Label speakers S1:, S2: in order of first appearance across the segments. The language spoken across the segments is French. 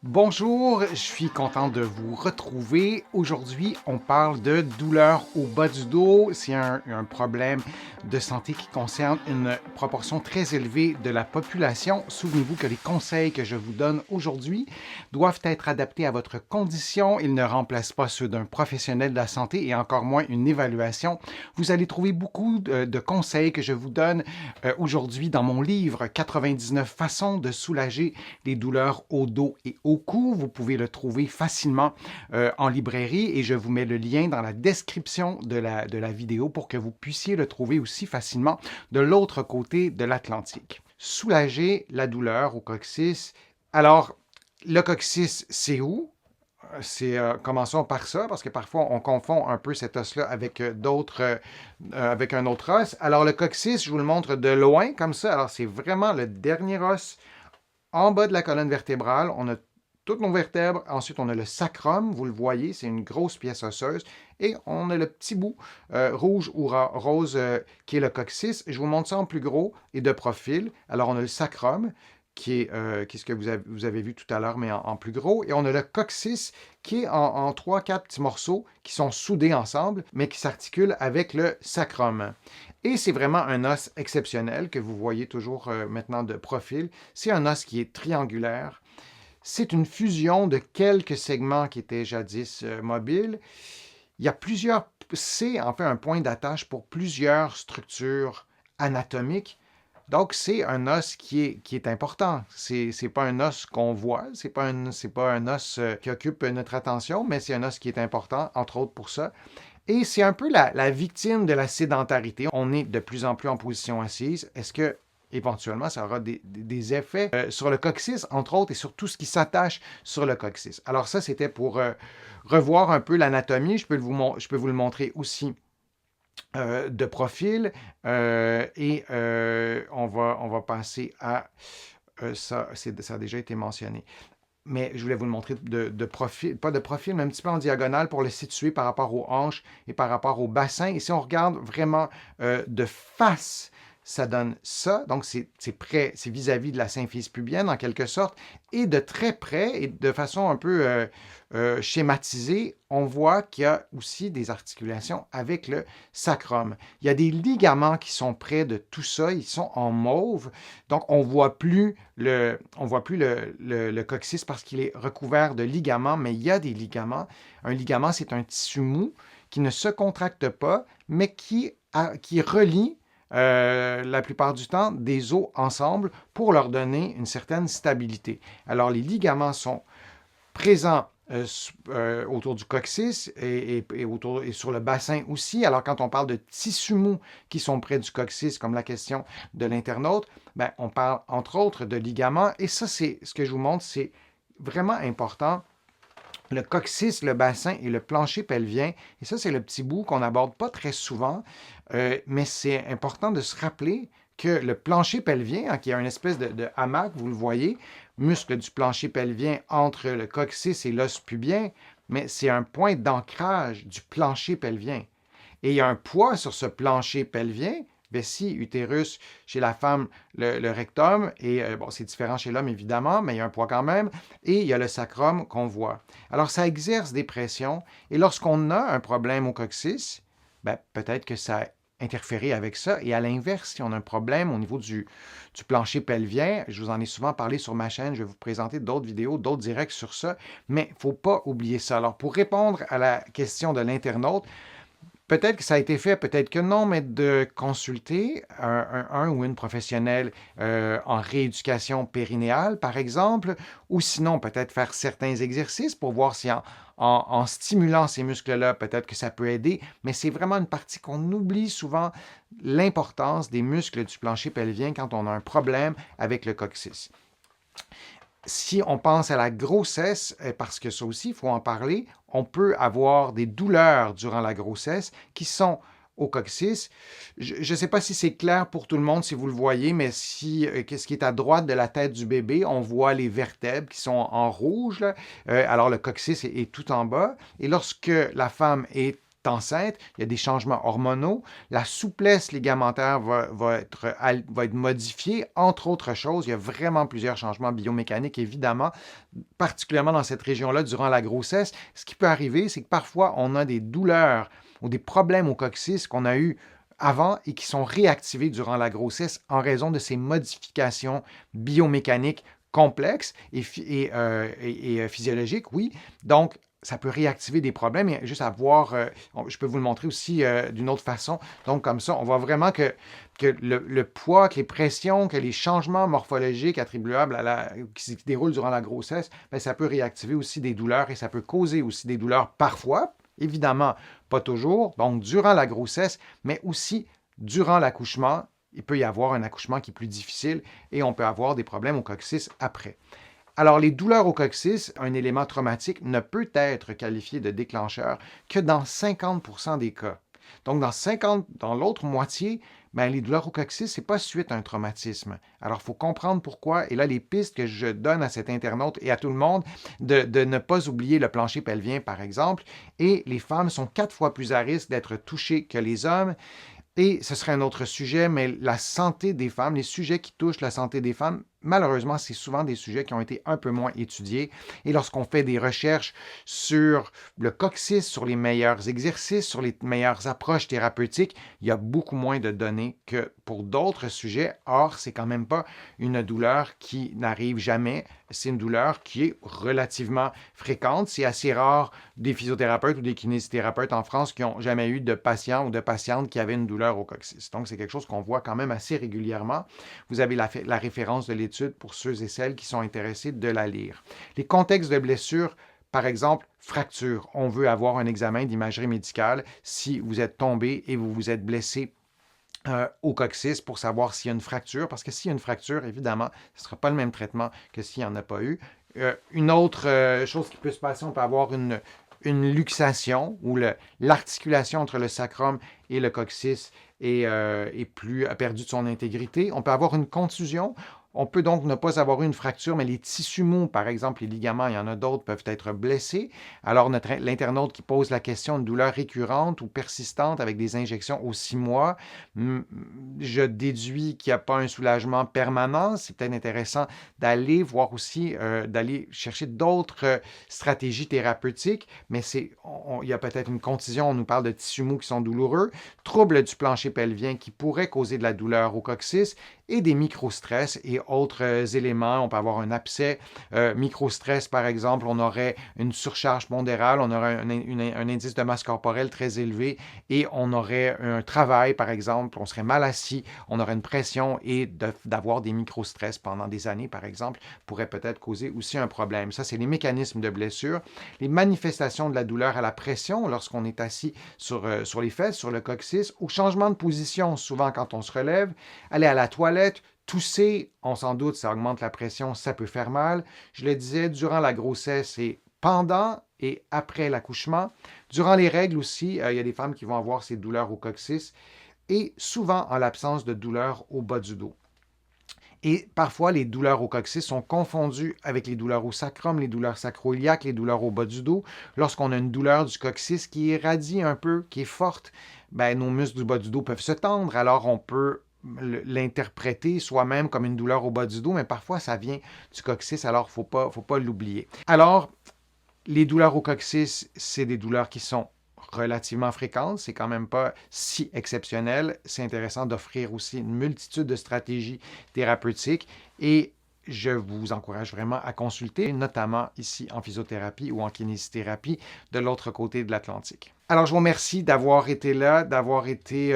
S1: Bonjour, je suis content de vous retrouver. Aujourd'hui, on parle de douleur au bas du dos. C'est un problème de santé qui concerne une proportion très élevée de la population. Souvenez-vous que les conseils que je vous donne aujourd'hui doivent être adaptés à votre condition. Ils ne remplacent pas ceux d'un professionnel de la santé et encore moins une évaluation. Vous allez trouver beaucoup de conseils que je vous donne aujourd'hui dans mon livre 99 façons de soulager les douleurs au dos et au cou. Vous pouvez le trouver facilement en librairie et je vous mets le lien dans la description de la vidéo pour que vous puissiez le trouver aussi facilement de l'autre côté de l'Atlantique. Soulager la douleur au coccyx. Alors, le coccyx, c'est où? Commençons par ça, parce que parfois on confond un peu cet os-là avec avec un autre os. Alors, le coccyx, je vous le montre de loin, comme ça. Alors, c'est vraiment le dernier os en bas de la colonne vertébrale. On a toutes nos vertèbres. Ensuite, on a le sacrum, vous le voyez, c'est une grosse pièce osseuse. Et on a le petit bout rouge ou rose qui est le coccyx. Je vous montre ça en plus gros et de profil. Alors, on a le sacrum, qui est ce que vous avez vu tout à l'heure, mais en plus gros. Et on a le coccyx, qui est en 3-4 petits morceaux qui sont soudés ensemble, mais qui s'articulent avec le sacrum. Et c'est vraiment un os exceptionnel que vous voyez toujours maintenant de profil. C'est un os qui est triangulaire. C'est une fusion de quelques segments qui étaient jadis mobiles. Il y a plusieurs... C'est en fait un point d'attache pour plusieurs structures anatomiques. Donc, c'est un os qui est important. C'est pas un os qu'on voit, c'est pas un os qui occupe notre attention, mais c'est un os qui est important, entre autres pour ça. Et c'est un peu la victime de la sédentarité. On est de plus en plus en position assise. Est-ce que éventuellement, ça aura des effets sur le coccyx, entre autres, et sur tout ce qui s'attache sur le coccyx. Alors ça, c'était pour revoir un peu l'anatomie. Je peux vous le montrer aussi de profil. On va passer à ça. Ça a déjà été mentionné. Mais je voulais vous le montrer de profil, pas de profil, mais un petit peu en diagonale pour le situer par rapport aux hanches et par rapport au bassin. Et si on regarde vraiment de face, ça donne ça. Donc, c'est près, c'est vis-à-vis de la symphyse pubienne, en quelque sorte. Et de très près, et de façon un peu schématisée, on voit qu'il y a aussi des articulations avec le sacrum. Il y a des ligaments qui sont près de tout ça. Ils sont en mauve. Donc, on ne voit plus le coccyx parce qu'il est recouvert de ligaments, mais il y a des ligaments. Un ligament, c'est un tissu mou qui ne se contracte pas, mais qui relie la plupart du temps, des os ensemble pour leur donner une certaine stabilité. Alors, les ligaments sont présents autour du coccyx et sur le bassin aussi. Alors, quand on parle de tissus mous qui sont près du coccyx, comme la question de l'internaute, ben, on parle entre autres de ligaments. Et ça, c'est ce que je vous montre, c'est vraiment important. Le coccyx, le bassin et le plancher pelvien. Et ça, c'est le petit bout qu'on n'aborde pas très souvent, mais c'est important de se rappeler que le plancher pelvien, qui est une espèce de hamac, vous le voyez, muscle du plancher pelvien entre le coccyx et l'os pubien, mais c'est un point d'ancrage du plancher pelvien. Et il y a un poids sur ce plancher pelvien, vessie, utérus, chez la femme, le rectum, et bon, c'est différent chez l'homme évidemment, mais il y a un poids quand même, et il y a le sacrum qu'on voit. Alors, ça exerce des pressions, et lorsqu'on a un problème au coccyx, ben, peut-être que ça a interféré avec ça, et à l'inverse, si on a un problème au niveau du plancher pelvien, je vous en ai souvent parlé sur ma chaîne, je vais vous présenter d'autres vidéos, d'autres directs sur ça, mais il ne faut pas oublier ça. Alors, pour répondre à la question de l'internaute, peut-être que ça a été fait, peut-être que non, mais de consulter un ou une professionnelle en rééducation périnéale, par exemple, ou sinon peut-être faire certains exercices pour voir si en stimulant ces muscles-là, peut-être que ça peut aider, mais c'est vraiment une partie qu'on oublie souvent, l'importance des muscles du plancher pelvien quand on a un problème avec le coccyx. Si on pense à la grossesse, parce que ça aussi, il faut en parler, on peut avoir des douleurs durant la grossesse qui sont au coccyx. Je ne sais pas si c'est clair pour tout le monde, si vous le voyez, mais ce qui est à droite de la tête du bébé, on voit les vertèbres qui sont en rouge. Alors, le coccyx est tout en bas. Et lorsque la femme est enceinte, il y a des changements hormonaux, la souplesse ligamentaire va être modifiée, entre autres choses. Il y a vraiment plusieurs changements biomécaniques, évidemment, particulièrement dans cette région-là durant la grossesse. Ce qui peut arriver, c'est que parfois, on a des douleurs ou des problèmes au coccyx qu'on a eu avant et qui sont réactivés durant la grossesse en raison de ces modifications biomécaniques complexes et physiologiques, oui. Donc, ça peut réactiver des problèmes et juste à voir, je peux vous le montrer aussi d'une autre façon. Donc, comme ça, on voit vraiment que le poids, que les pressions, que les changements morphologiques attribuables qui se déroulent durant la grossesse, bien, ça peut réactiver aussi des douleurs et ça peut causer aussi des douleurs parfois, évidemment pas toujours, donc durant la grossesse, mais aussi durant l'accouchement. Il peut y avoir un accouchement qui est plus difficile et on peut avoir des problèmes au coccyx après. Alors, les douleurs au coccyx, un élément traumatique, ne peut être qualifié de déclencheur que dans 50% des cas. Donc, dans l'autre moitié, bien, les douleurs au coccyx, ce n'est pas suite à un traumatisme. Alors, il faut comprendre pourquoi. Et là, les pistes que je donne à cet internaute et à tout le monde, de ne pas oublier le plancher pelvien, par exemple. Et les femmes sont 4 fois plus à risque d'être touchées que les hommes. Et ce serait un autre sujet, mais la santé des femmes, les sujets qui touchent la santé des femmes, malheureusement, c'est souvent des sujets qui ont été un peu moins étudiés. Et lorsqu'on fait des recherches sur le coccyx, sur les meilleurs exercices, sur les meilleures approches thérapeutiques, il y a beaucoup moins de données que pour d'autres sujets. Or, c'est quand même pas une douleur qui n'arrive jamais. C'est une douleur qui est relativement fréquente. C'est assez rare des physiothérapeutes ou des kinésithérapeutes en France qui n'ont jamais eu de patients ou de patientes qui avaient une douleur au coccyx. Donc, c'est quelque chose qu'on voit quand même assez régulièrement. Vous avez la référence de l'étude pour ceux et celles qui sont intéressés de la lire. Les contextes de blessures, par exemple, fracture. On veut avoir un examen d'imagerie médicale si vous êtes tombé et vous vous êtes blessé au coccyx pour savoir s'il y a une fracture, parce que s'il y a une fracture, évidemment, ce ne sera pas le même traitement que s'il n'y en a pas eu. Une autre chose qui peut se passer, on peut avoir une luxation où l'articulation entre le sacrum et le coccyx a perdu de son intégrité. On peut avoir une contusion. On peut donc ne pas avoir eu une fracture, mais les tissus mous, par exemple, les ligaments, il y en a d'autres, peuvent être blessés. Alors, l'internaute qui pose la question de douleur récurrente ou persistante avec des injections aux 6 mois, je déduis qu'il n'y a pas un soulagement permanent. C'est peut-être intéressant d'aller voir aussi, d'aller chercher d'autres stratégies thérapeutiques, mais il y a peut-être une contusion, on nous parle de tissus mous qui sont douloureux, troubles du plancher pelvien qui pourraient causer de la douleur au coccyx, et des microstress et autres éléments. On peut avoir un abcès microstress, par exemple. On aurait une surcharge pondérale, on aurait un indice de masse corporelle très élevé et on aurait un travail, par exemple. On serait mal assis, on aurait une pression et d'avoir des microstress pendant des années, par exemple, pourrait peut-être causer aussi un problème. Ça, c'est les mécanismes de blessure. Les manifestations de la douleur à la pression lorsqu'on est assis sur les fesses, sur le coccyx, ou changement de position, souvent quand on se relève, aller à la toilette, tousser, on s'en doute, ça augmente la pression, ça peut faire mal. Je le disais, durant la grossesse et pendant et après l'accouchement. Durant les règles aussi, il y a des femmes qui vont avoir ces douleurs au coccyx et souvent en l'absence de douleurs au bas du dos. Et parfois, les douleurs au coccyx sont confondues avec les douleurs au sacrum, les douleurs sacro-iliaques, les douleurs au bas du dos. Lorsqu'on a une douleur du coccyx qui irradie un peu, qui est forte, ben, nos muscles du bas du dos peuvent se tendre, alors on peut l'interpréter soi-même comme une douleur au bas du dos, mais parfois ça vient du coccyx, alors faut pas l'oublier. Alors, les douleurs au coccyx, c'est des douleurs qui sont relativement fréquentes, c'est quand même pas si exceptionnel. C'est intéressant d'offrir aussi une multitude de stratégies thérapeutiques et je vous encourage vraiment à consulter, notamment ici en physiothérapie ou en kinésithérapie de l'autre côté de l'Atlantique. Alors, je vous remercie d'avoir été là, d'avoir été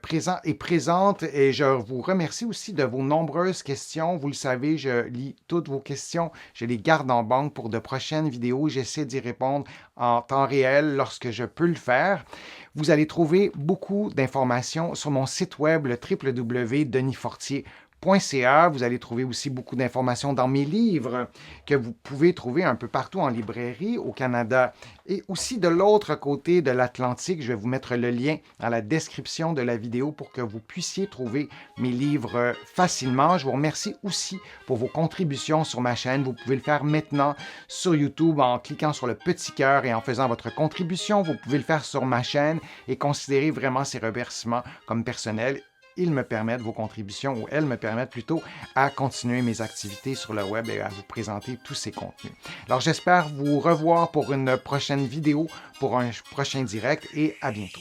S1: présent et présente. Et je vous remercie aussi de vos nombreuses questions. Vous le savez, je lis toutes vos questions. Je les garde en banque pour de prochaines vidéos. J'essaie d'y répondre en temps réel lorsque je peux le faire. Vous allez trouver beaucoup d'informations sur mon site web, le www.denisfortier.com. .ca. Vous allez trouver aussi beaucoup d'informations dans mes livres que vous pouvez trouver un peu partout en librairie au Canada. Et aussi de l'autre côté de l'Atlantique, je vais vous mettre le lien dans la description de la vidéo pour que vous puissiez trouver mes livres facilement. Je vous remercie aussi pour vos contributions sur ma chaîne. Vous pouvez le faire maintenant sur YouTube en cliquant sur le petit cœur et en faisant votre contribution. Vous pouvez le faire sur ma chaîne et considérez vraiment ces remerciements comme personnels. Ils me permettent, vos contributions, ou elles me permettent plutôt, à continuer mes activités sur le web et à vous présenter tous ces contenus. Alors, j'espère vous revoir pour une prochaine vidéo, pour un prochain direct, et à bientôt.